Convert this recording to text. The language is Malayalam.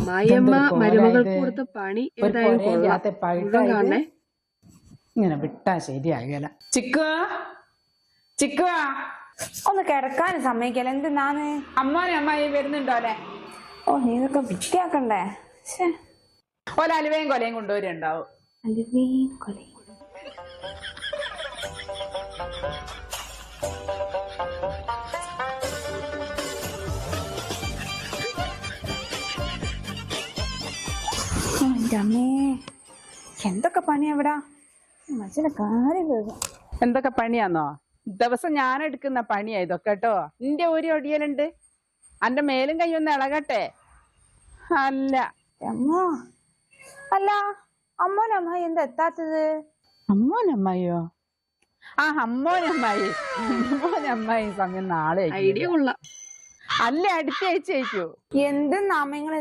അമ്മായിയമ്മ മരുമകൾക്ക് കൊടുത്ത പണി ഏതായാലും കൊള്ളാം. മുഴുവൻ കാണണേ. ഇങ്ങനെ വിട്ടാ ശരിയാകല. ചിക്കുവാ ഒന്ന് കിടക്കാനും സമ്മതിക്കല. എന്തിനാന്ന് അമ്മാനെ അമ്മായി വരുന്നുണ്ടോലെ? ഓ ഇതൊക്കെ വൃത്തിയാക്കണ്ടേ. ഓല അലുവയും കൊലയും കൊണ്ടുവരുണ്ടാവും. അലുവയും കൊലയും അമ്മേ, എന്തൊക്കെ പണിയാ ഇവിടെ. മനുഷ്യനെ കാര്യം കേൾക്കും. എന്തൊക്കെ പണിയാന്നോ? ദിവസം ഞാൻ എടുക്കുന്ന പണിയാ ഇതൊക്കെ കേട്ടോ. നിന്റെ ഒരു ഒടിയലുണ്ട്. അന്റെ മേലും കൈയൊന്ന് ഇളകട്ടെ. അല്ല അമ്മോ, അല്ല അമ്മോനമ്മായി എന്താ എത്താത്തത്? അമ്മോനമ്മായിയോ? ആ അമ്മോനമ്മായി സമയം നാളെ ഐഡിയ കൊള്ളാം. അല്ല അടുത്ത ആഴ്ച അയക്കൂ. എന്തെന്നാ അമ്മ നിങ്ങൾ